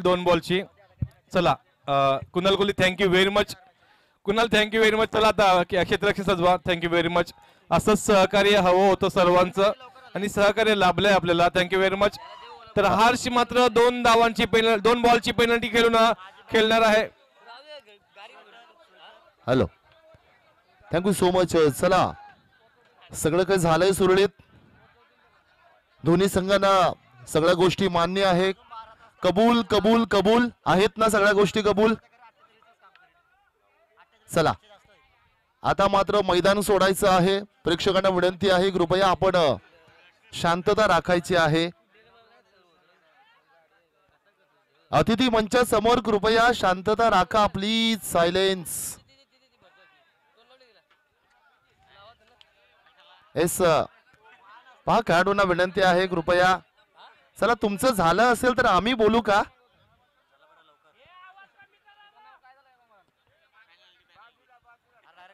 असेल 2 बॉलची. चला Kunal Kohli thank you very much. Kunal thank you very much. चला आता क्षेत्ररक्षण सजवा. Thank you very much. असंच सहकार्य हवं होतं सर्वांचं आणि सहकार्य लाभलंय आपल्याला. Thank you very much. तर हर्ष मात्र 2 धावांची 2 बॉलची पेनल्टी खेळणार आहे. Hello thank you so much. चला सगळं काही झालंय सुरळीत. दोन्ही संघांना सगळ्या गोष्टी मान्य आहे. कबूल कबूल कबूल आहेत ना सगळ्या गोष्टी कबूल. चला आता मात्र मैदान सोडायचं आहे. प्रेक्षकांना विनंती आहे कृपया आपण शांतता राखायची आहे. अतिथी मंचा समोर कृपया शांतता राखा प्लीज. सायलेन्स. येस पहा खेळाडूंना विनंती आहे कृपया. चला तुमचं झालं असेल तर आम्ही बोलू का.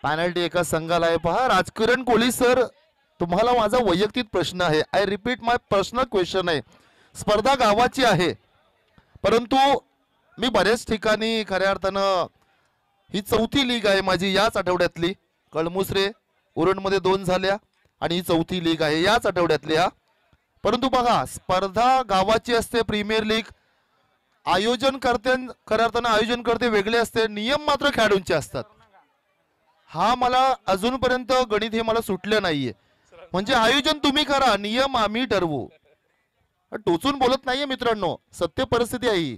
पॅनल्टी एका संघाला आहे. पहा राजकिरण कोहली सर तुम्हाला माझा वैयक्तिक प्रश्न आहे. I repeat my personal question आहे. स्पर्धा गावाची आहे परंतु मी बऱ्याच ठिकाणी खऱ्या अर्थानं ही 4थी लीग आहे माझी याच आठवड्यातली. कळमुसरे उरणमध्ये 2 झाल्या आणि ही 4थी लीग आहे याच आठवड्यातली. परंतु बघा स्पर्धा गावाची असते प्रीमियर लीग. आयोजन करते खऱ्या अर्थानं आयोजन करते वेगळे असते. नियम मात्र खेळाडूंचे असतात. हा मला अजूनपर्यंत गणित हे मला सुटलं नाहीये. म्हणजे आयोजन तुम्ही करा नियम आम्ही ठरवू. टोचून बोलत नाहीये मित्रांनो. सत्य परिस्थिती आहे.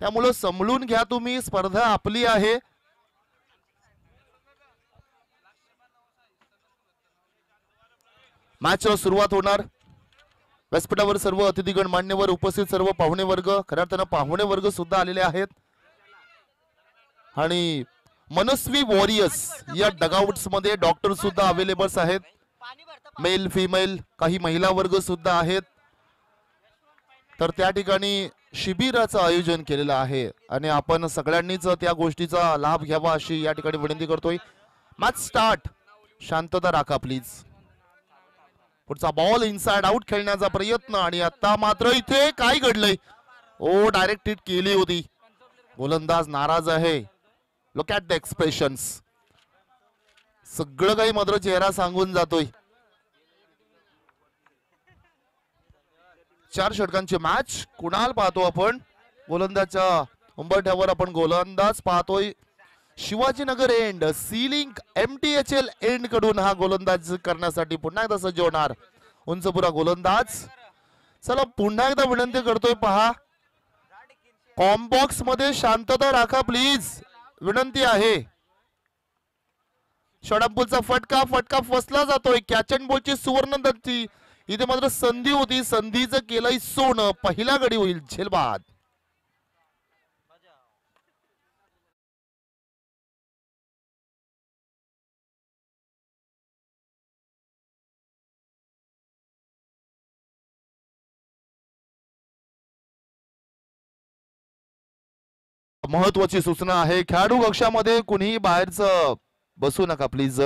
त्यामुळं समजून घ्या तुम्ही. स्पर्धा आपली आहे. मॅच सुरुवात होणार. व्यासपीठावर सर्व अतिथीगण मान्यवर उपस्थित सर्व पाहुणे वर्ग खऱ्या अर्थानं पाहुणे वर्ग सुद्धा आलेले आहेत. आणि मनस्वी वॉरियर्स या डगआउट्स मध्ये डॉक्टर सुद्धा अवेलेबल आहेत. मेल फिमेल काही महिला वर्ग सुद्धा आहेत. तर त्या ठिकाणी शिबिराचं आयोजन केलेलं आहे आणि आपण सगळ्यांनीच त्या गोष्टीचा लाभ घ्यावा अशी या ठिकाणी विनंती करतोय. Match start. शांतता राखा प्लीज. पुढचा बॉल इनसाइड आउट खेळण्याचा प्रयत्न आणि आता मात्र इथे काय घडलंय. ओ डायरेक्ट हिट केली होती. गोलंदाज नाराज आहे. Look at the expressions. सगळं काही मात्र चेहरा सांगून जातोय. 4 षटकांची मॅच. कुणाल पाहतो आपण गोलंदाजच्या उंबरठ्यावर. आपण गोलंदाज पाहतोय Shivajinagar end ceiling MTHL end कडून हा गोलंदाज करण्यासाठी पुन्हा एकदा सज्ज होणार उंचपुरा गोलंदाज. चला पुन्हा एकदा विनंती करतोय पहा कॉम्बॉक्स मध्ये शांतता राखा प्लीज. विनंती आहे. शॉर्टअँपलचा फटका फसला जातोय. कॅच अँड बॉलची सुवर्ण संधी. इथे मात्र संधी होती. संधीचं केलंय सोनं. पहिला गडी होईल झेलबाद. महत्वाची सूचना आहे. खेळाडू कक्षामध्ये कुणीही बाहेरचं बसू नका प्लीज.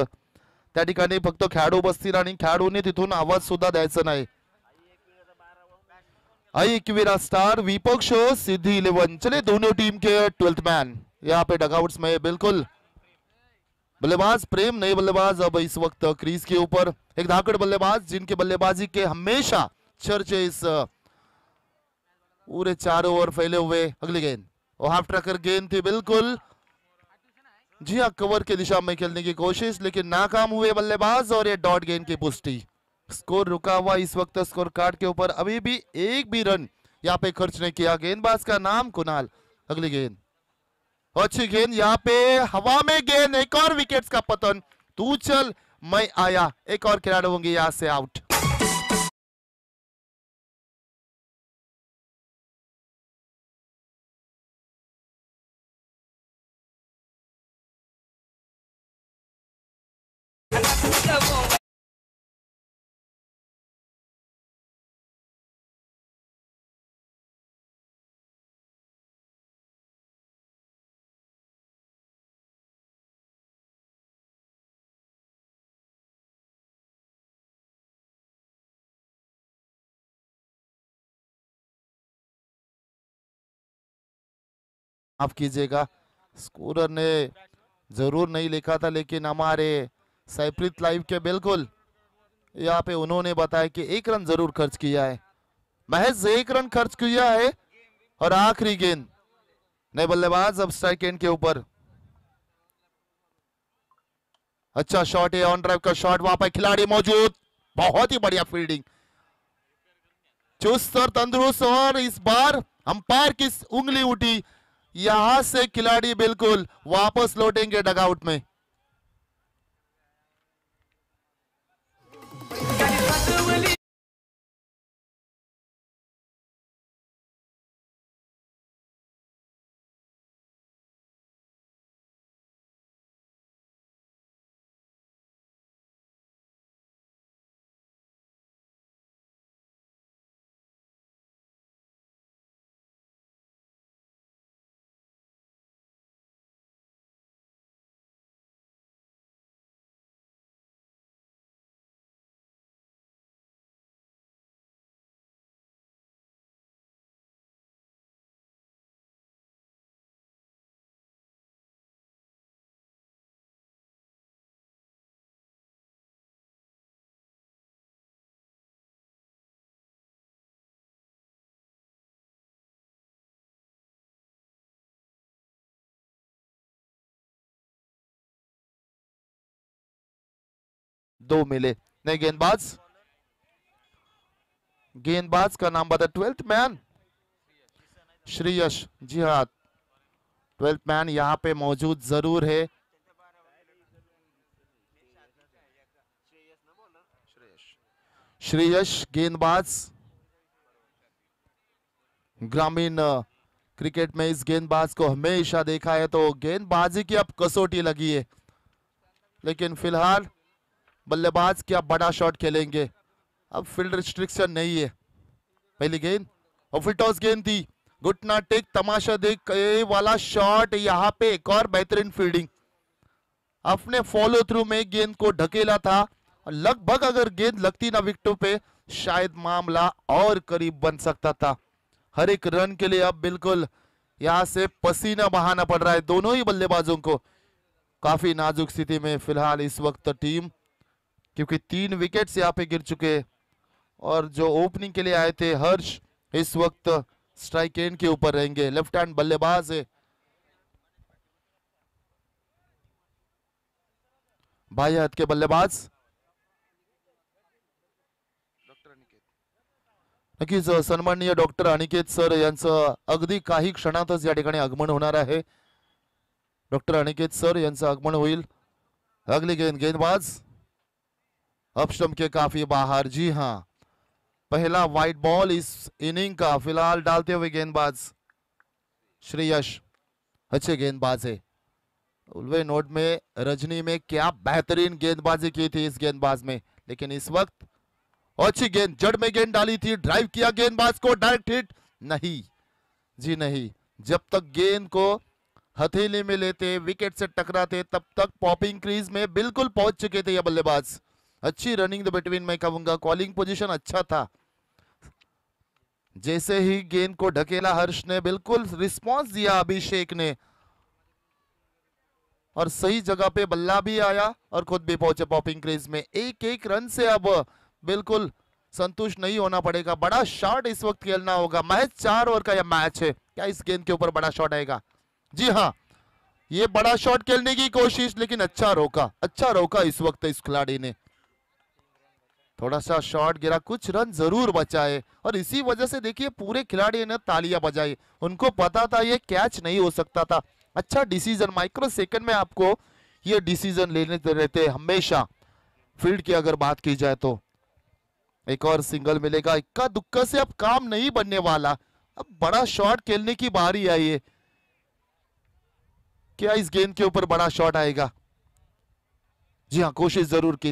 त्या ठिकाणी फक्त खेळाडू बसतील आणि खेळाडूंनी तिथून आवाज सुद्धा द्यायचा नाही. आई एकवीरा स्टार विपक्ष सिद्धि 11. चले दोनों टीम के 12th मैन यहाँ पे डगआउट्स में. बिल्कुल बल्लेबाज प्रेम नए बल्लेबाज अब इस वक्त क्रीज के ऊपर. एक धाकड़ बल्लेबाज जिनके बल्लेबाजी के हमेशा चर्चे इस पूरे चारों ओर फैले हुए. अगली गेंद और हाफ ट्रैकर गेंद थी. बिल्कुल जी हाँ कवर की दिशा में खेलने की कोशिश लेकिन नाकाम हुए बल्लेबाज और ये डॉट गेंद की पुष्टि. स्कोर रुका हुआ इस वक्त स्कोर कार्ड के ऊपर. अभी भी एक भी रन यहाँ पे खर्च नहीं किया. गेंदबाज का नाम कुणाल. अगली गेंद अच्छी गेंद यहाँ पे हवा में गेंद. एक और विकेट्स का पतन. तू चल मैं आया. एक और खिलाड़ी होंगे यहाँ से आउट. माफ कीजिएगा, स्कोरर ने जरूर नहीं लिखा था, लेकिन हमारे सैप्रीत लाइव के बिल्कुल यहाँ पे उन्होंने बताया कि 1 रन जरूर खर्च किया है, महज 1 रन खर्च किया है। और आखिरी गेंद, नए बल्लेबाज अब स्ट्राइक एंड के ऊपर। अच्छा शॉट है, ऑन ड्राइव का शॉट, वहां पर खिलाड़ी मौजूद, बहुत ही बढ़िया फील्डिंग, चुस्त और तंदुरुस्त। और इस बार अंपायर की उंगली उठी, यहां से खिलाड़ी बिल्कुल वापस लौटेंगे डगआउट में। दो मिले, नए गेंदबाज का नाम बता, 12th मैन श्रेयस। जी हाँ, 12th मैन यहाँ पे मौजूद जरूर है। श्रेयस गेंदबाज, ग्रामीण क्रिकेट में इस गेंदबाज को हमेशा देखा है तो गेंदबाजी की अब कसौटी लगी है, लेकिन फिलहाल बल्लेबाज क्या बड़ा शॉट खेलेंगे, अब फील्ड रिस्ट्रिक्शन नहीं है। पहली गेंद और फिर टॉस गेंद थी, घुटना टेक तमाशा देख वाला शॉट, यहाँ पे एक और बेहतरीन फील्डिंग, अपने फॉलो थ्रू में गेंद को ढकेला था और लगभग अगर गेंद लगती ना विकेटों पे शायद मामला और करीब बन सकता था। हर एक रन के लिए अब बिल्कुल यहाँ से पसीना बहाना पड़ रहा है दोनों ही बल्लेबाजों को, काफी नाजुक स्थिति में फिलहाल इस वक्त टीम, क्योंकि 3 विकेट्स यहाँ पे गिर चुके और जो ओपनिंग के लिए आए थे हर्ष इस वक्त स्ट्राइक एंड के ऊपर रहेंगे। लेफ्ट हैंड बल्लेबाज है बाएं हाथ के बल्लेबाज नक्कीच सन्माननीय डॉक्टर अनिकेत सर यांचं अगदी काही क्षणातच या ठिकाणी आगमन होणार आहे। डॉक्टर अनिकेत सर यांचं आगमन होईल। अगली गेंदबाज अपस्टंप के काफी बाहर। जी हाँ, पहला वाइड बॉल इस इनिंग का फिलहाल डालते हुए गेंदबाज श्रेयस, अच्छे गेंदबाज है। उल्वे नोट में रजनी में क्या बेहतरीन गेंदबाजी की थी इस गेंदबाज में, लेकिन इस वक्त अच्छी गेंद, जड़ में गेंद डाली थी, ड्राइव किया गेंदबाज को, डायरेक्ट हिट नहीं, जी नहीं। जब तक गेंद को हथेली में लेते, विकेट से टकराते, तब तक पॉपिंग क्रीज में बिल्कुल पहुंच चुके थे ये बल्लेबाज। अच्छी रनिंग द बिटवीन मैं कहूंगा, कॉलिंग पोजीशन अच्छा था। जैसे ही गेंद को ढकेला हर्ष ने, बिल्कुल रिस्पांस दिया अभिषेक ने और सही जगह पे बल्ला भी आया और खुद भी पहुंचे पॉपिंग क्रीज में। एक एक रन से अब बिल्कुल संतुष्ट नहीं होना पड़ेगा, बड़ा शॉट इस वक्त खेलना होगा। महज 4 ओवर का यह मैच है, क्या इस गेंद के ऊपर बड़ा शॉट आएगा? जी हाँ, ये बड़ा शॉट खेलने की कोशिश, लेकिन अच्छा रोका इस वक्त इस खिलाड़ी ने। थोड़ा सा शॉट गिरा, कुछ रन जरूर बचाए और इसी वजह से देखिए पूरे खिलाड़ी ने तालियां बजाई। उनको पता था ये कैच नहीं हो सकता था। अच्छा डिसीजन, माइक्रो सेकंड में आपको ये डिसीजन लेने रहते हमेशा फील्ड की अगर बात की जाए तो। एक और सिंगल मिलेगा, इक्का दुक्का से अब काम नहीं बनने वाला, अब बड़ा शॉट खेलने की बारी आई है। क्या इस गेंद के ऊपर बड़ा शॉट आएगा? जी हाँ, कोशिश जरूर की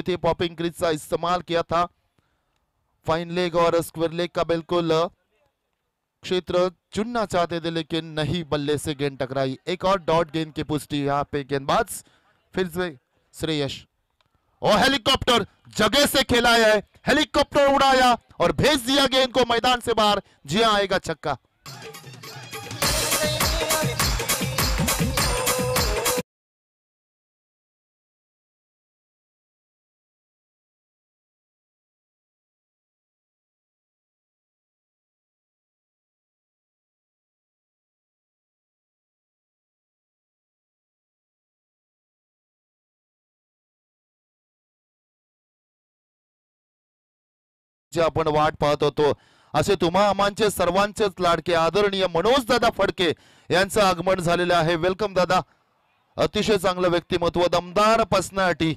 थी, पॉपिंग क्रीज का इस्तेमाल किया था। फाइन लेग और स्क्वायर लेग का बिल्कुल क्षेत्र चुनना चाहते थे, लेकिन नहीं, बल्ले से गेंद टकराई। एक और डॉट गेंद की पुष्टि, यहाँ पे गेंदबाज फिर से श्रेयस और हेलीकॉप्टर जगह से खेला है, हेलीकॉप्टर उड़ाया और भेज दिया गेंद को मैदान से बाहर। जी हाँ, आएगा छक्का। जे आपण वाट पाहत होतो असे तुम्हा आमांचे सर्वांचेच लाडके आदरणीय मनोज दादा फडके यांचं आगमन झालेलं आहे. वेलकम दादा. अतिशय चांगलं व्यक्तिमत्व, दमदार पर्सनॅलिटी,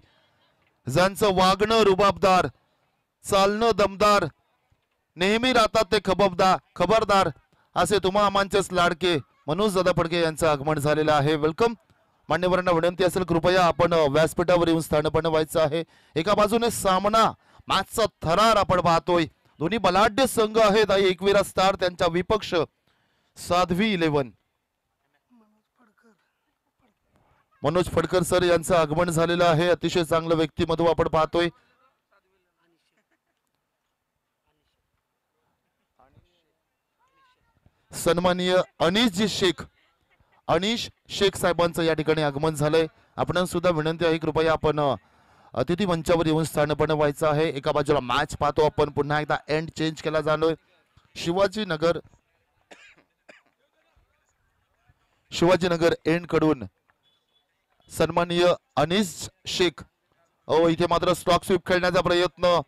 ज्यांचं वागणं रुबाबदार, चालणं दमदार, नेहमी राहतात ते खबरदार असे तुम्हा आमांचेच लाडके मनोज दादा फडके यांचं आगमन झालेलं आहे. वेलकम. मान्यवरांना विनंती असेल कृपया आपण व्यासपीठावर येऊन स्थानपन्न व्हायचं आहे. एका बाजूने सामना मॅचचा थरार आपण पाहतोय. दोन्ही बलाढ्य संघ आहेत. एकविरा स्टार त्यांच्या विपक्ष साध्वी 11. मनोज फडकर सर यांचं आगमन झालेलं आहे. अतिशय चांगलं व्यक्तिमत्व आपण पाहतोय. सन्माननीय अनिश शेख साहेबांचं या ठिकाणी आगमन झालंय. आपण सुद्धा विनंती आहे कृपया आपण अतिथी मंचावर येऊन स्थानपन्न व्हायचं आहे. एका बाजूला मॅच पाहतो आपण, पुन्हा एकदा एंड चेंज केला जाणोय. शिवाजीनगर एंड कडून सन्माननीय अनिश शेख इथे मात्र स्टॉक स्वीप खेळण्याचा प्रयत्न,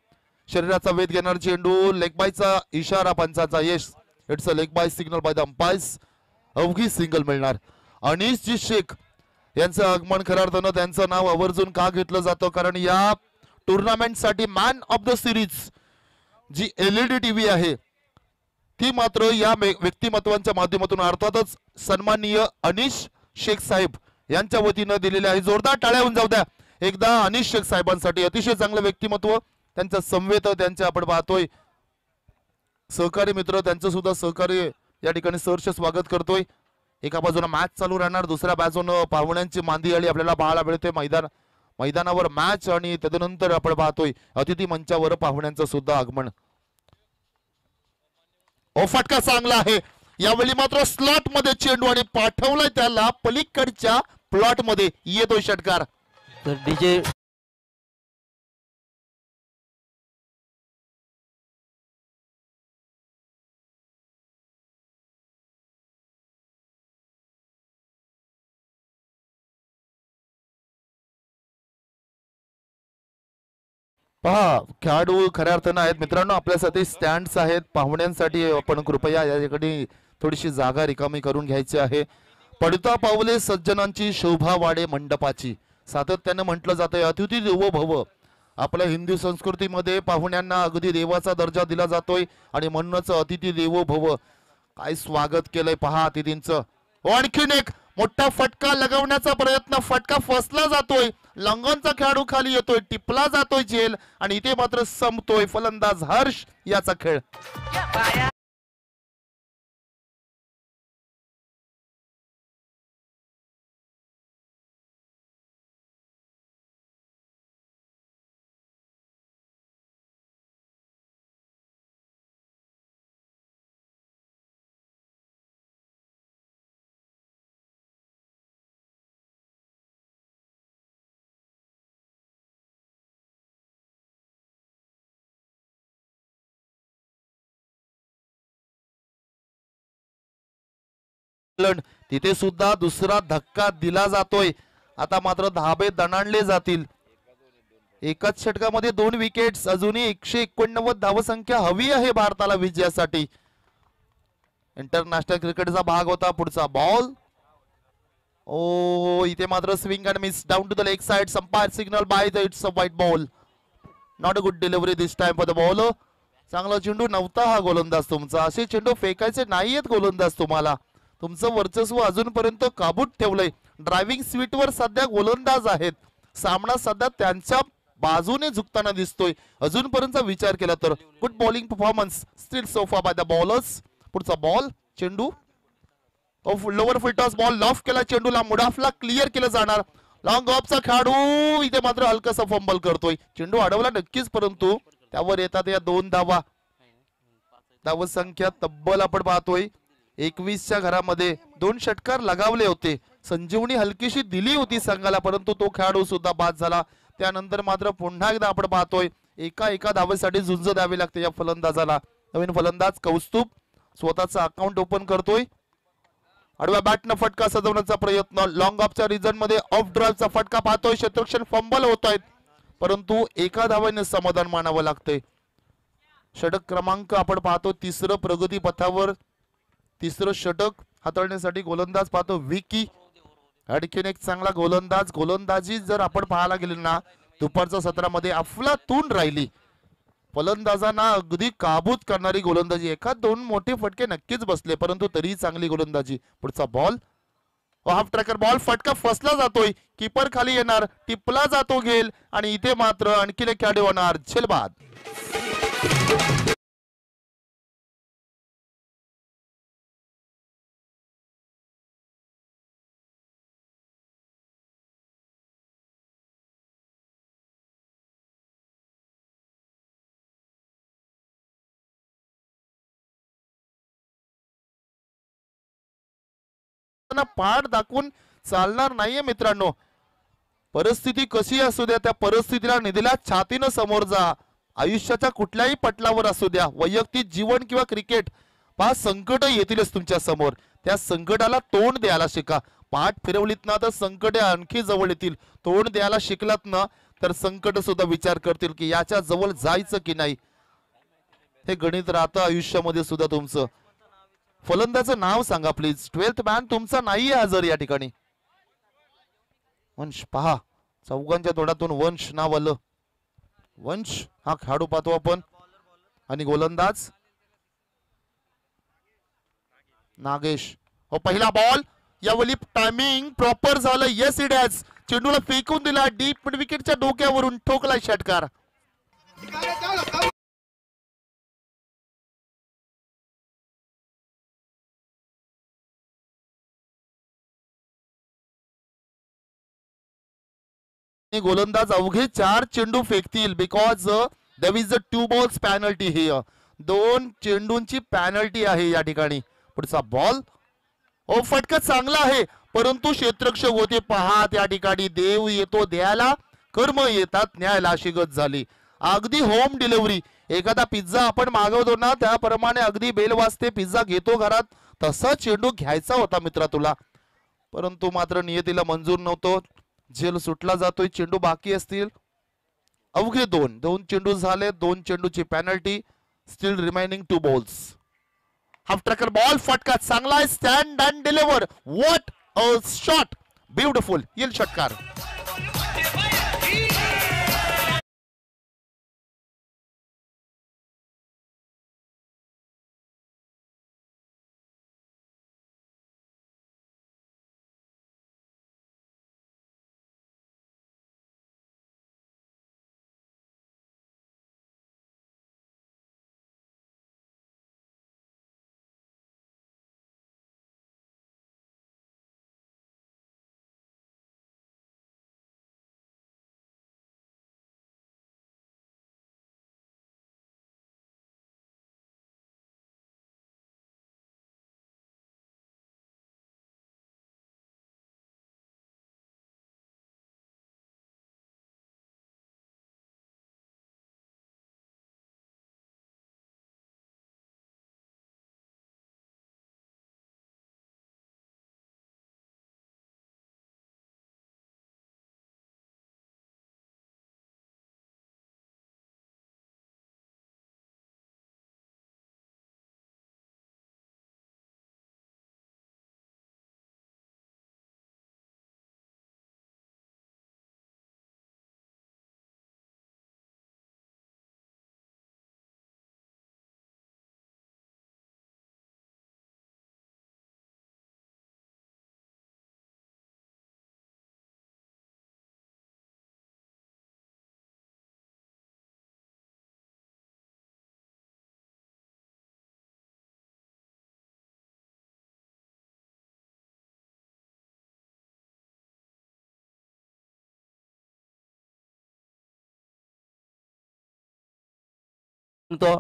शरीराचा वेध घेणार चेंडू, लेग बायचा इशारा पंचाचा. Yes, it's a leg bye signal by the umpires. अवघी सिंगल मिळणार. अनिश जी शेख यांचं आगमन खऱ्या अर्थानं त्यांचं नाव आवर्जून का घेतलं जातं, कारण या टुर्नामेंट साठी मॅन ऑफ द सिरीज जी LED टीव्ही आहे ती मात्र या व्यक्तिमत्वांच्या माध्यमातून अर्थातच सन्माननीय अनिश शेख साहेब यांच्या वतीनं दिलेले आहे. जोरदार टाळ्या होऊन जाऊ द्या एकदा अनिश शेख साहेबांसाठी. अतिशय चांगलं व्यक्तिमत्व, त्यांचं संवेद त्यांचे आपण पाहतोय. सहकारी मित्र त्यांचं सुद्धा सहकार्य या ठिकाणी सहर्ष स्वागत करतोय. एका बाजूला मॅच चालू राहणार, दुसऱ्या बाजूनं पाहुण्यांची मांदियाळी आपल्याला पाहायला मिळते. मैदानावर मॅच आणि तदनंतर आपण पाहतोय अतिथी मंचावर पाहुण्यांचं सुद्धा आगमन. फटका चांगला आहे यावेळी मात्र स्लॉट मध्ये चेंडू आणि पाठवलाय त्याला पलीकडच्या प्लॉट मध्ये. येतोय षटकार. तर डीजे पहा खेळाडू खऱ्या अर्थानं आहेत मित्रांनो. आपल्यासाठी स्टँड्स आहेत, पाहुण्यांसाठी आपण कृपया या ठिकाणी थोडीशी जागा रिकामी करून घ्यायची आहे. पडता पावले सज्जनांची शोभा वाढे मंडपाची, सातत्याने म्हटलं जातंय अतिथी देवो भव. आपल्या हिंदू संस्कृतीमध्ये पाहुण्यांना अगदी देवाचा दर्जा दिला जातोय आणि म्हणूनच अतिथी देवो भव. काय स्वागत केलंय पहा अतिथींचं. आणखीन एक मोठा फटका लगवण्याचा प्रयत्न, फटका फसला जातोय, लंगनचा खेळाडू खाली येतोय, टिपला जातोय झेल आणि इथे मात्र संपतोय. फलंदाज हर्ष याचा खेळ. तिथे सुद्धा दुसरा धक्का दिला जातोय. आता मात्र धाबे दणाणले जातील. एकाच षटकामध्ये 2 विकेट्स, अजूनही 189 धावसंख्या हवी आहे भारताला विजयासाठी. इंटरनॅशनल क्रिकेटचा भाग होता. पुढचा बॉल. इथे मात्र swing and miss down to the leg side. संपायर signal by the it's a white ball. Not a good delivery this time for the ball. चांगला चेंडू नव्हता हा गोलंदाज तुमचा. असे चेंडू फेकायचे नाहीयेत गोलंदाज तुम्हाला. तुमचं वर्चस्व अजूनपर्यंत काबूत ठेवलंय. ड्रायव्हिंग सीटवर सध्या गोलंदाज आहेत. सामना सध्या त्यांच्या बाजूने झुकताना दिसतोय. अजूनपर्यंतचा विचार केला तर good bowling performance still sofa by the bowlers. पुढचा बॉल. चेंडू लोअर फुल टॉस बॉल लॉफ केला. चेंडूला मुडाफला क्लिअर केलं जाणार. लॉंग ऑफचा खेळाडू इथे मात्र हलकासा फंबल करतोय. चेंडू अडवला नक्कीच, परंतु त्यावर येतात या 2 धावा. धावसंख्या तब्बल आपण पाहतोय 21च्या घरामध्ये 2 षटकार लगावले होते. संजीवनी हलकीशी दिली होती संघाला, परंतु तो खेळाडू सुद्धा बाद झाला. त्यानंतर मात्र पुन्हा एकदा आपण पाहतोय एका धावेसाठी झुंज द्यावी लागते या फलंदाजाला. नवीन फलंदाज कौस्तुभ स्वतःचा अकाउंट ओपन करतोय. आडव्या बॅटनं फटका सजवण्याचा प्रयत्न. लॉंग ऑफच्या रिजन मध्ये ऑफ ड्राईव्हचा फटका पाहतोय. क्षेत्ररक्षण फंबल होत आहेत, परंतु एका धावेने समाधान मानावं लागतंय. षटक क्रमांक आपण पाहतो तिसरं प्रगती पथावर, तिसरं षटक हाताळण्यासाठी गोलंदाज पाहतो विकी. आणखीन एक चांगला गोलंदाज. गोलंदाजी जर आपण पाहायला गेले ना दुपारच्या सत्रामध्ये अफलातून राहिली. फलंदाजांना अगदी काबूत करणारी गोलंदाजी. एखाद दोन मोठे फटके नक्कीच बसले परंतु तरीही चांगली गोलंदाजी. पुढचा बॉल हाफ ट्रॅकर बॉल, फटका फसला जातोय, कीपर खाली येणार, टिपला जातो गेल आणि इथे मात्र आणखीन एक खेळाडू होणार झेलबाद. पाठ दाखवून चालणार नाहीये मित्रांनो. परिस्थिती कशी असू द्या त्या परिस्थितीला निधीला छातीनं समोर जा. आयुष्याच्या कुठल्याही पटलावर असू द्या, वैयक्तिक जीवन किंवा क्रिकेट, पहा संकट येतीलच तुमच्या समोर. त्या संकटाला तोंड द्यायला शिका. पाठ फिरवलीत ना तर संकटे आणखी जवळ येतील. तोंड द्यायला शिकलात ना तर संकट सुद्धा विचार करतील की याच्या जवळ जायचं की नाही. हे गणित राहतं आयुष्यामध्ये सुद्धा तुमचं. फलंदाचं नाव सांगा प्लीज. 12th मॅन तुमचा नाहीये हजर या ठिकाणी. वंश पहा, चौघांच्या तोंडातून वंश नाव आलं. वंश हा खेळाडू पाहतो आपण. आणि गोलंदाज नागेश. हो पहिला बॉल, यावेळी टायमिंग प्रॉपर झालं. Yes it has. चेंडूला फेकून दिला डीप मिड विकेटच्या डोक्यावरून, ठोकला षटकार. गोलंदाज अवघे 4 चेंडू फेकतील because there is a 2 balls penalty here. 2 चेंडूंची पॅनल्टी आहे या ठिकाणी. पुढचा बॉल, ओ फटका चांगला आहे परंतु क्षेत्ररक्षक होते. पहा त्या ठिकाणी देव येतो द्यायला, कर्म येतात न्यायला अशी गत झाली. अगदी होम डिलिव्हरी. एखादा पिझ्झा आपण मागवतो ना त्याप्रमाणे अगदी बेल वाजते, पिझ्झा घेतो घरात, तसा चेंडू घ्यायचा होता मित्रा तुला, परंतु मात्र नियतीला मंजूर नव्हतो. झेल सुटला जातोय. चेंडू बाकी असतील अवघे 2 चेंडू झाले. 2 चेंडूची penalty. Still remaining 2 balls. Half tracker ball, फटका चांगला आहे. Stand and deliver. What a shot, beautiful. येईल षटकार.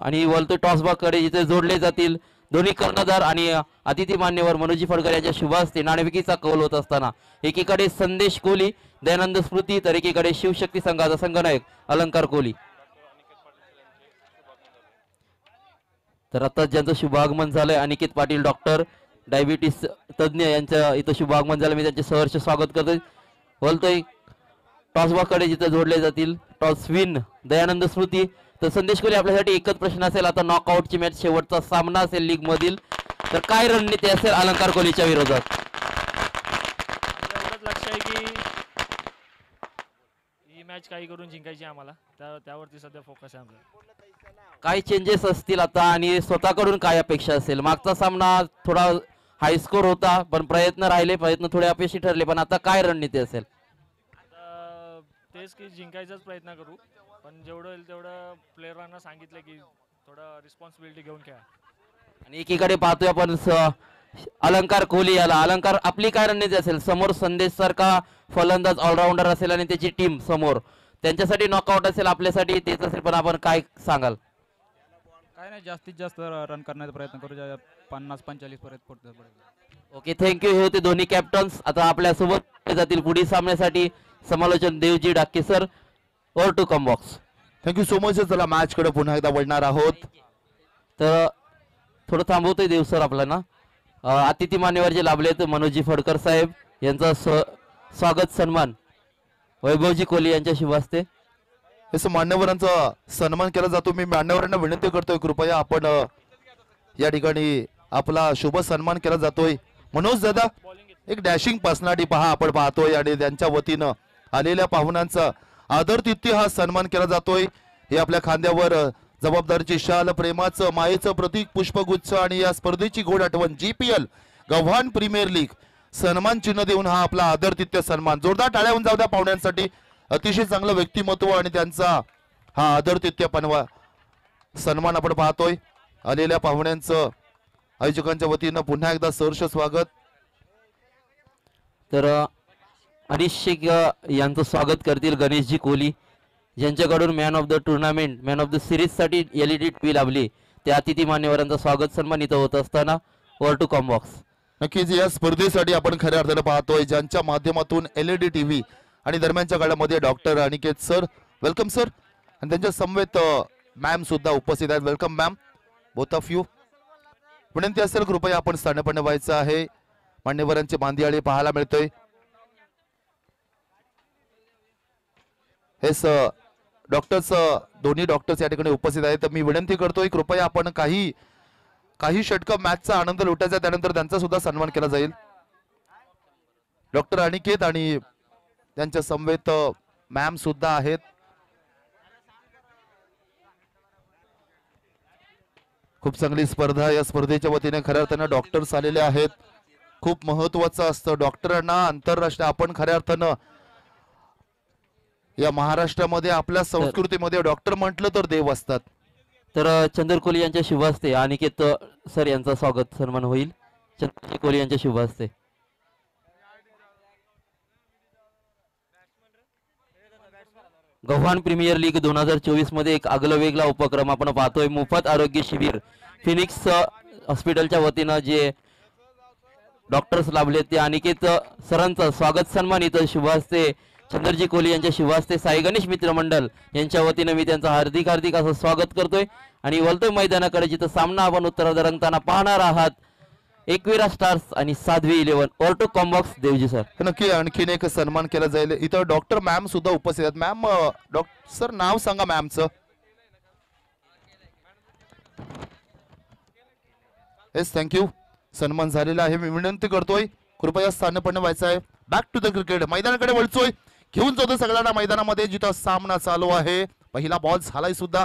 आणि वलतो टॉस बॉक्स कडे जिथे जोडले जातील दोन्ही कर्णधार आणि अतिथी मान्यवर मनोजी फडकर यांच्या शुभ हस्ते नाणेफेकीचा कौल होत असताना एकीकडे संदेश कोहली, दयानंद स्मृती, तर एकीकडे शिवशक्ती संघाचा संघनायक अलंकार कोहली. तर आता ज्यांचं शुभ आगमन झालंय अनिकेत पाटील डॉक्टर डायबिटीस तज्ञ यांचं इथं शुभ आगमन झालं. मी त्यांचे सहर्ष स्वागत करतोय. बोलतोय टॉस बॉक्स कडे जिथे जोडले जातील टॉस विन दयानंद स्मृती, तर संदेश कोहली आपल्यासाठी एकच प्रश्न असेल, आता नॉकआउटची मॅच शेवटचा सामना असेल लीग मधील, तर काय रणनीती असेल अलंकार कोहलीच्या विरोधात? एवढंच लक्ष आहे की ही मॅच काही करून जिंकायची आम्हाला, त्यावरती सध्या फोकस आहे आमचा. काय चेंजेस असतील आता आणि स्वतःकडून काय अपेक्षा असेल? मागचा सामना थोडा हाय स्कोर होता पण प्रयत्न थोडे अपयशी ठरले, पण आता काय रणनीती असेल? तेच की जिंकायचाच प्रयत्न करू, पण जेवढं होईल तेवढं प्लेयरांना सांगितलं की थोडं रिस्पॉन्सिबिलिटी घेऊन खेळा. आणि एकीकडे पाहतोय आपण अलंकार कोहली याला. अलंकार, आपली काय रणनीती असेल? समोर संदेश सारखा फलंदाज ऑलराऊंडर असेल आणि त्याची टीम समोर, त्यांच्यासाठी नॉकआउट असेल, आपल्यासाठी तेच असेल, पण आपण काय सांगाल? काय नाही, जास्तीत जास्त रन करण्याचा प्रयत्न करू, 50-45 पर्यंत पोहोचतो. Okay, thank you. हे होते दोन्ही कॅप्टन्स. आता आपल्या सोबत जातील पुढील सामन्यासाठी समालोचन Devji Dake sir. Over to comm box. Thank you so much. चला मॅच कडे पुन्हा एकदा वळणार आहोत. तर थोडं थांबवतोय देव सर आपल्याला. अतिथी मान्यवर जे लाभले तर मनोजी फडकर साहेब यांचा स्वागत सन्मान वैभवजी कोहली यांच्या शुभ हस्ते. हे मान्यवरांचा सन्मान केला जातो. मी मान्यवरांना विनंती करतोय, कृपया आपण या ठिकाणी आपला शुभ सन्मान केला जातोय. मनोज दादा, एक डॅशिंग पर्सनॅलिटी पहा आपण पाहतोय आणि त्यांच्या वतीनं आलेल्या पाहुण्यांचा आदरातिथ्य हा सन्मान केला जातोय. हे आपल्या खांद्यावर जबाबदारीची शाल, प्रेमाचं मायेचं प्रतीक, पुष्पगुच्छ आणि या स्पर्धेची गोड आठवण GPL गव्हाण प्रीमियर लीग सन्मान चिन्ह देऊन हा आपला आदरातिथ्य सन्मान. जोरदार टाळ्या होऊन जाऊ द्या पाहुण्यांसाठी. अतिशय चांगलं व्यक्तिमत्व आणि त्यांचा हा आदरातिथ्य पनवा सन्मान आपण पाहतोय. आलेल्या पाहुण्यांचं आयोजकांच्या वतीनं पुन्हा एकदा सहर्ष स्वागत. तर अनिश शेख यांचं स्वागत करतील गणेशजी कोहली, ज्यांच्याकडून man of the tournament, man of the series साठी LED टीव्ही लाभली. त्या अतिथी मान्यवरांचा स्वागत सन्मान इथं होत असताना ओव्हर टू कॉम बॉक्स. नक्कीच या स्पर्धेसाठी आपण खऱ्या अर्थानं पाहतोय, ज्यांच्या माध्यमातून LED टीव्ही आणि दरम्यानच्या काळामध्ये doctor Aniket sir, welcome sir, आणि त्यांच्या समवेत मॅम सुद्धा उपस्थित आहेत. Welcome ma'am, both of you. विनंती असेल कृपया आपण स्थानपन्न व्हायचं आहे. मान्यवरांचे मांदियाळी पाहायला मिळतोय. हेच डॉक्टर्स, दोन्ही डॉक्टर्स या ठिकाणी उपस्थित आहेत. तर मी विनंती करतोय, कृपया आपण काही षटक मॅचचा आनंद लुटायचा, त्यानंतर त्यांचा सुद्धा सन्मान केला जाईल. डॉक्टर अनिकेत आणि त्यांच्या समवेत मॅम सुद्धा आहेत. खूप चांगली स्पर्धा. या स्पर्धेच्या वतीने खऱ्या अर्थानं डॉक्टर्स आलेले आहेत. खूप महत्वाचं असतं डॉक्टरांना आंतरराष्ट्रीय, आपण खऱ्या अर्थानं या महाराष्ट्रामध्ये आपल्या संस्कृतीमध्ये डॉक्टर म्हटलं तर देव असतात. तर चंद्र कोहली यांच्या शुभ हस्ते अनिकेत सर यांचा स्वागत सन्मान होईल. चंद्र कोहली यांच्या शुभ हस्ते. गव्हाण प्रीमियर लीग 2024 मध्ये एक आगलावेगळा उपक्रम आपण पाहतोय. मोफत आरोग्य शिबिर फिनिक्स हॉस्पिटलच्या वतीनं जे डॉक्टर्स लाभले ते अनिकेत सरांचा स्वागत सन्मान इथं शुभ हस्ते चंद्रजी कोहली यांच्या शुभ हस्ते साई गणेश मित्र मंडळ यांच्या वतीनं मी त्यांचं हार्दिक असं स्वागत करतोय. आणि वलतोय मैदानाकडे जिथं सामना आपण उत्तरार्ध रंगताना पाहणार आहात. एकविरा स्टार्स आणि साध्वी 11. ओव्हर टू कॉम बॉक्स देवजी सर. नक्की आणखीन एक सन्मान केला जाईल. इथं डॉक्टर मॅम सुद्धा उपस्थित आहेत. मॅम, डॉक्टर सर नाव सांगा मॅमचं. Yes, thank you. सन्मान झालेला आहे. मी विनंती करतोय कृपया स्थानपन्न व्हायचं आहे. Back to the cricket. मैदानाकडे वळतोय, घेऊन जातो सगळ्यांना मैदानामध्ये जिथं सामना चालू आहे. पहिला बॉल झालाय सुद्धा.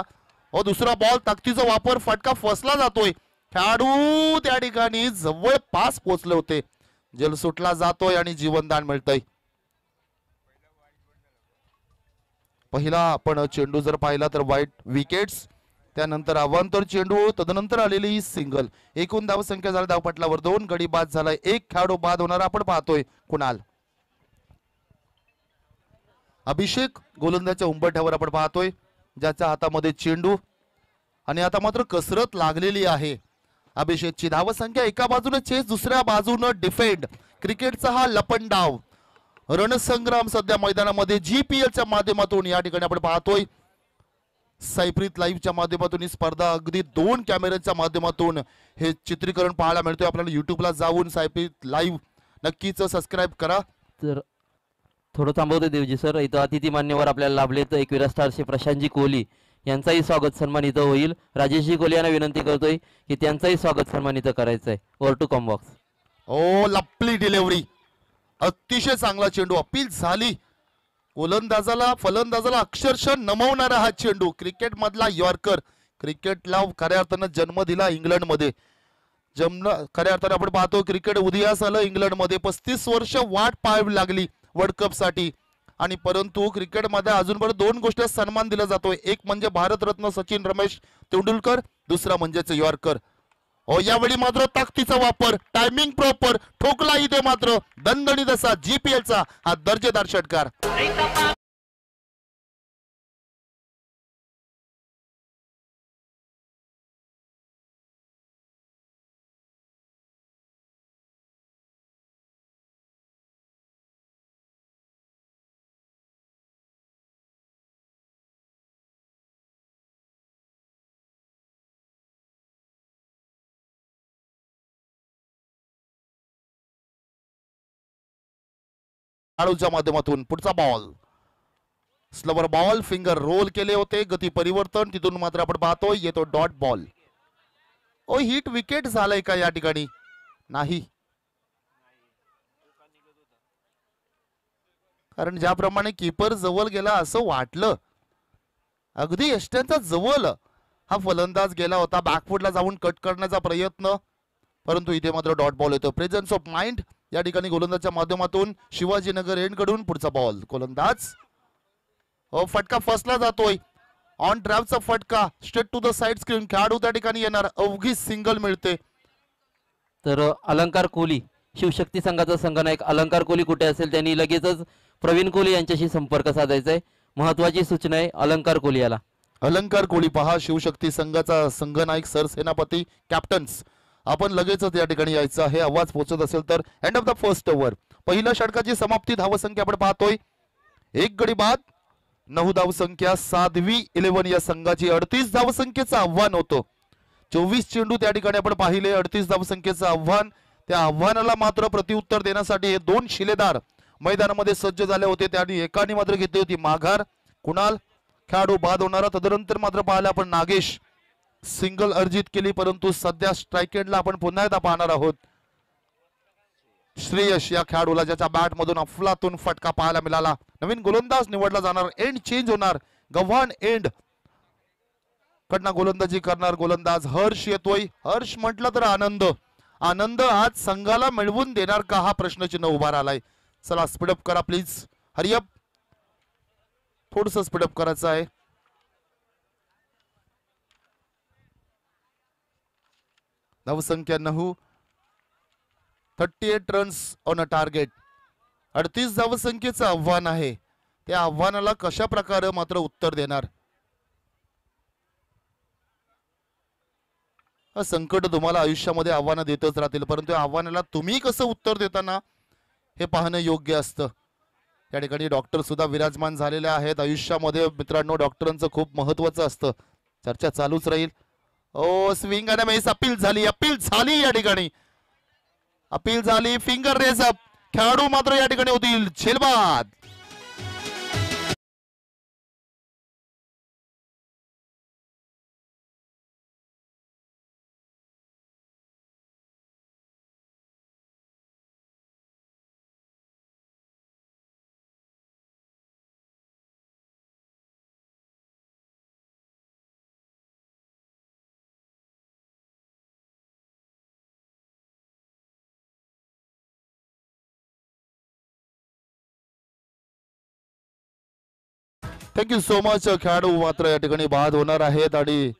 दुसरा बॉल, ताकदीचा वापर, फटका फसला जातोय. खेळाडू त्या ठिकाणी जवळपास पोहोचले होते. जल सुटला जातोय आणि जीवनदान मिळतंय. पहिला आपण चेंडू जर पाहिला तर वाईट विकेट्स, त्यानंतर अवांतर चेंडू, तदनंतर आलेली सिंगल. एकूण धाव संख्या झाली धावपटलावर 2 गडी बाद झालाय. एक खेळाडू बाद होणार आपण पाहतोय. कुणाल अभिषेक गोलंदाजच्या उंबरठ्यावर आपण पाहतोय, ज्याच्या हातामध्ये चेंडू आणि आता मात्र कसरत लागलेली आहे. अभिषेकची धाव संख्या एका बाजूने चेस, दुसऱ्या बाजूने डिफेंड. क्रिकेटचा हा लपंडाव रणसंग्राम सध्या मैदानामध्ये GPLच्या माध्यमातून या ठिकाणी आपण पाहतोय. सायप्रीत लाईव्हच्या माध्यमातून ही स्पर्धा अगदी 2 कॅमेऱ्याच्या माध्यमातून हे चित्रीकरण पाहायला मिळतोय. आपल्याला युट्यूबला जाऊन सायप्रीत लाईव्ह नक्कीच सबस्क्राईब करा. तर थोडं थांबवतोय देवजी सर. इथं अतिथी मान्यवर आपल्याला लाभले तर एकविरा स्टार्सचे प्रशांतजी कोहली यांचाही स्वागत सन्मान इथं होईल. राजेशजी कोले यांना विनंती करतोय की त्यांचाही स्वागत सन्मान इथं करायचं आहे. Over to combox. ओ लपली डिलिव्हरी, अतिशय चांगला चेंडू, अपील झाली. गोलंदाजाला फलंदाजाला अक्षरशः नमवणारा हा चेंडू, क्रिकेट मधला यॉर्कर. क्रिकेटला खऱ्या अर्थानं जन्म दिला इंग्लंडमध्ये. खऱ्या अर्थानं आपण पाहतो क्रिकेट उदयास आलं इंग्लंडमध्ये. 35 वर्ष वाट पाहावी लागली वर्ल्ड कप साठी, आणि परंतु क्रिकेटमध्ये अजूनपर्यंत 2 गोष्टी सन्मान दिला जातोय. एक म्हणजे भारतरत्न सचिन रमेश तेंडुलकर, दुसरा म्हणजेच यॉर्कर. हो यावेळी मात्र ताकदीचा वापर, टायमिंग प्रॉपर, ठोकला इथे मात्र दणदणीत असा GPLचा हा दर्जेदार षटकार. खेळाडूच्या माध्यमातून पुढचा ball, slower ball, finger roll केले होते, गती परिवर्तन, तिथून मात्र आपण पाहतोय येतो डॉट बॉल. ओ हिट विकेट झालंय का या ठिकाणी? नाही, कारण ज्याप्रमाणे कीपर जवळ गेला असं वाटलं, अगदी यष्ट्यांचा जवळ हा फलंदाज गेला होता, बॅकफुटला जाऊन कट करण्याचा प्रयत्न, परंतु इथे मात्र डॉट बॉल येतो. प्रेझेन्स ऑफ माइंड या ठिकाणी गोलंदाजच्या माध्यमातून शिवाजीनगर एंड कडून पुढचा बॉल. गोलंदाज फटका फसला जातोय, ऑन ड्राईव्हचा फटका, straight to the side screen. खेळाडू त्या ठिकाणी येणार, अवघी सिंगल मिळते. तर अलंकार कोहली, शिवशक्ती संघाचा संघनायक अलंकार कोहली कुठे असेल त्यांनी लगेचच प्रवीण कोहली यांच्याशी संपर्क साधायचा आहे. महत्वाची सूचना आहे अलंकार कोहली याला. अलंकार कोहली पहा, शिवशक्ती संघाचा संघनायक, सरसेनापती, कॅप्टन्स. आपण लगेचच या ठिकाणी यायचं आहे. आवाज पोहोचत असेल तर end of the first over, पहिल्या षटकाची समाप्ती. धावसंख्या आपण पाहतोय 1 गडी बाद, 9 धावसंख्या. साध्वी 11 या संघाची 38 धावसंख्येचं आव्हान होतं. 24 चेंडू त्या ठिकाणी आपण पाहिले, 38 धावसंख्येचं आव्हान. त्या आव्हानाला मात्र प्रत्युत्तर देण्यासाठी हे 2 शिलेदार मैदानामध्ये सज्ज झाले होते. त्यांनी एकाने मात्र घेतली होती माघार. कुणाल खेळाडू बाद होणारा. तदनंतर मात्र पाहिलं आपण नागेश सिंगल अर्जित केली, परंतु सध्या स्ट्राईक एंडला आपण पुन्हा एकदा पाहणार आहोत श्रेयश या खेळाडूला, ज्याच्या बॅट मधून अफलातून फटका पाहायला मिळाला. नवीन गोलंदाज निवडला जाणार, एंड चेंज होणार. गव्हाण एंड कडनं गोलंदाजी करणार गोलंदाज हर्ष येतोय. हर्ष म्हटलं तर आनंद, आनंद आज संघाला मिळवून देणार का हा प्रश्नचिन्ह उभा राहिलाय. चला स्पीडअप करा प्लीज, हरिअप, थोडस स्पीडअप करायचं आहे. धावसंख्या 9, 38 रन्स ऑन अ टार्गेट. 38 धावसंख्येचं आव्हान आहे. त्या आव्हानाला कशा प्रकारे मात्र उत्तर देणार. संकट तुम्हाला आयुष्यामध्ये आव्हानं देतच राहतील, परंतु आव्हानाला तुम्ही कसं उत्तर देताना हे पाहणं योग्य असतं. या ठिकाणी डॉक्टर सुद्धा विराजमान झालेले आहेत. आयुष्यामध्ये मित्रांनो डॉक्टरांचं खूप महत्वाचं असतं. चर्चा चालूच राहील. ओ स्विंग आणि मेस, अपील झाली, अपील झाली, या ठिकाणी अपील झाली. फिंगर रेज अप, खेळाडू मात्र या ठिकाणी होतील झेलबाद. Thank you so much. खेळाडू मात्र या ठिकाणी बाद होणार आहेत आणि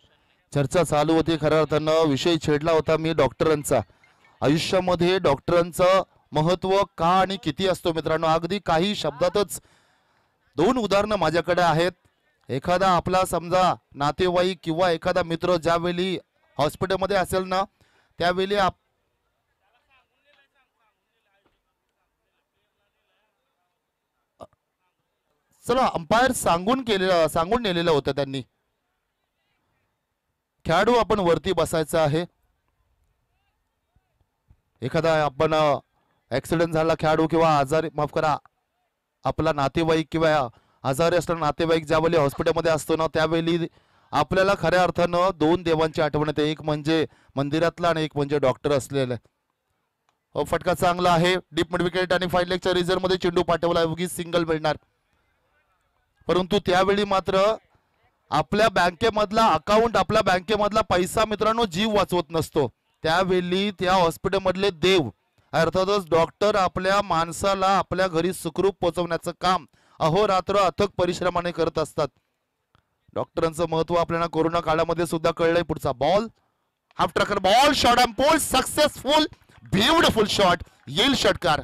चर्चा चालू होती. खऱ्या अर्थानं विषय छेडला होता मी डॉक्टरांचा. आयुष्यामध्ये डॉक्टरांचं महत्व का आणि किती असतो मित्रांनो, अगदी काही शब्दातच 2 उदाहरणं माझ्याकडे आहेत. एखादा आपला समजा नातेवाईक किंवा एखादा मित्र ज्यावेळी हॉस्पिटलमध्ये असेल ना, त्यावेळी चला अंपायर सांगून नेलेलं होतं त्यांनी. खेळाडू आपण वरती बसायचं आहे. एखादा आपण ऍक्सिडेंट झाला खेळाडू किंवा आजारी, माफ करा, आपला नातेवाईक किंवा आजारी असणारा नातेवाईक ज्यावेळी हॉस्पिटलमध्ये असतो ना, त्यावेळी आपल्याला खऱ्या अर्थानं दोन देवांची आठवण येते, एक म्हणजे मंदिरातला आणि एक म्हणजे डॉक्टर असलेला. फटका चांगला आहे, डीप मिड विकेट आणि फाईन लेगच्या रिझर्व मध्ये चेंडू पाठवला, उगीच सिंगल मिळणार. परंतु त्यावेळी मात्र आपल्या बँकेमधला अकाउंट, आपल्या बँकेमधला पैसा मित्रांनो जीव वाचवत नसतो. त्यावेळी त्या हॉस्पिटलमधले देव अर्थातच डॉक्टर आपल्या माणसाला आपल्या घरी सुखरूप पोहोचवण्याचं काम अहोरात्र अथक परिश्रमाने करत असतात. डॉक्टरांचं महत्व आपल्याला कोरोना काळामध्ये सुद्धा कळलंय. पुढचा ball, half tracker ball, shot and pull, successful, beautiful shot, येईल षटकार.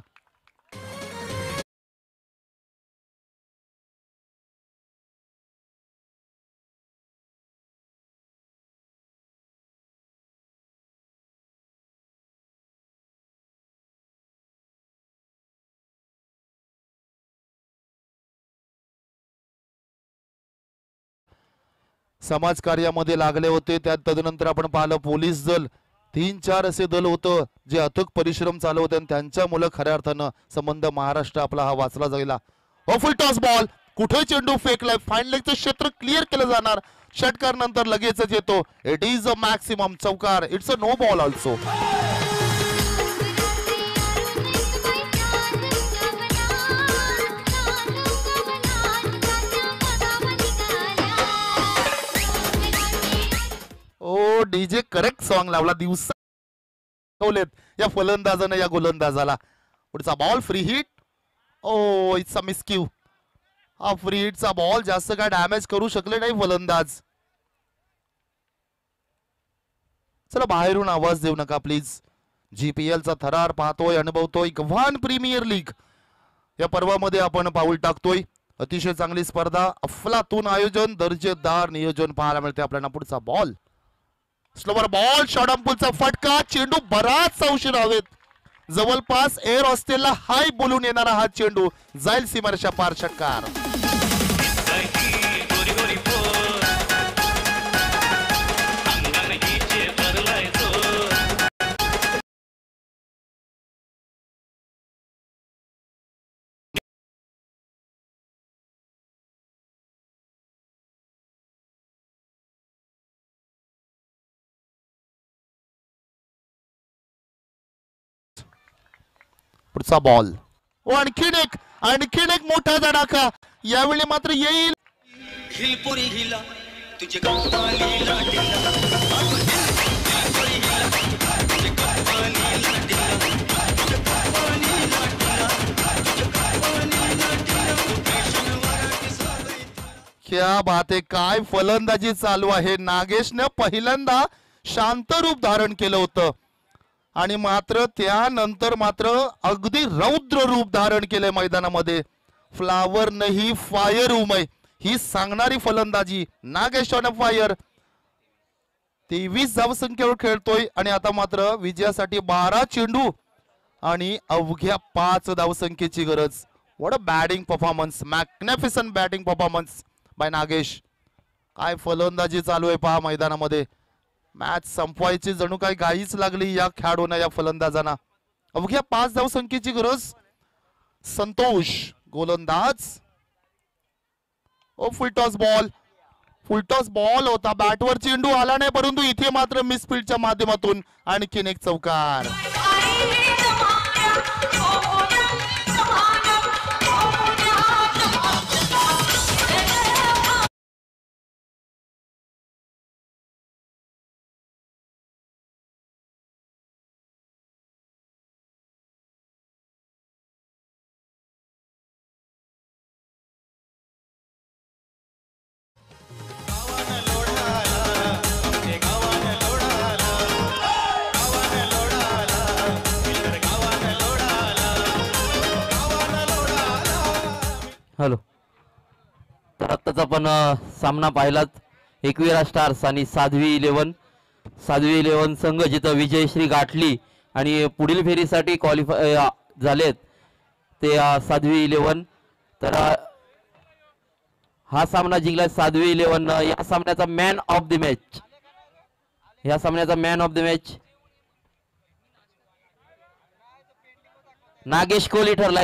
समाज कार्यामध्ये लागले होते. त्यात तदनंतर आपण पाहिलं पोलीस दल, 3-4 असे दल होतं जे अथक परिश्रम चालू होते आणि त्यांच्यामुळे खऱ्या अर्थानं संबंध महाराष्ट्र आपला हा वाचला जाईल. फुल टॉस बॉल, कुठे चेंडू फेकलाय, फाईन लेगचं क्षेत्र क्लिअर केलं जाणार. षटकार नंतर लगेचच येतो. इट इज अ मॅक्सिमम चौकार, it's a no ball also. Oh DJ correct song लावला दिवसा या फलंदाजाने या गोलंदाजाला. पुढचा ball free hit. Oh it's a miscue. हा फ्री हिटचा बॉल जास्त काय डॅमेज करू शकले नाही फलंदाज. चला बाहेरून आवाज देऊ नका प्लीज. GPL चा थरार पाहतोय, अनुभवतोय. गव्हाण प्रीमियर लीग या पर्वामध्ये आपण पाऊल टाकतोय. अतिशय चांगली स्पर्धा, अफलातून आयोजन, दर्जेदार नियोजन पाहायला मिळते आपल्याला. पुढचा बॉल, स्लोवर बॉल, शॉर्ट अंपुलचा फटका, चेंडू बराच उशीर हवेत. जवळपास एअर हॉस्टेलला हाय बोलून येणारा हा चेंडू जाईल सीमारेषा पार. षटकार. पुढचा बॉल, आणखीन एक मोठा धडाका. यावेळी मात्र येईल. क्या बात आहे, काय फलंदाजी चालू आहे. नागेशने पहिल्यांदा शांत रूप धारण केलं होतं आणि मात्र त्यानंतर मात्र अगदी रौद्र रूप धारण केलंय मैदानामध्ये. फ्लावर नाही फायर उमय ही सांगणारी फलंदाजी. Nagesh on fire. 23 धावसंख्येवर खेळतोय आणि आता मात्र विजयासाठी 12 चेंडू आणि अवघ्या 5 धावसंख्येची गरज. What a batting performance, magnificent batting performance by Nagesh. काय फलंदाजी चालू आहे पहा मैदानामध्ये. मॅच संपवायची जणू काय घाईच लागली या खेळाडूंना, या फलंदाजांना. अवघ्या 5 धावसंख्येची गरज. संतोष गोलंदाज. ओ फुलटॉस बॉल होता. बॅटवर चेंडू आला नाही, परंतु इथे मात्र मिसफील्डच्या माध्यमातून आणखीन एक चौकार. हॅलो, तर आत्ताच आपण सामना पाहिलात. एकविरा स्टार्स आणि साध्वी इलेव्हन संघ जिथं विजयश्री गाठली आणि पुढील फेरीसाठी क्वालिफाय झालेत ते साध्वी इलेव्हन. तर हा सामना जिंकला साध्वी इलेव्हन. या सामन्याचा man of the match Nagesh Kohli ठरला.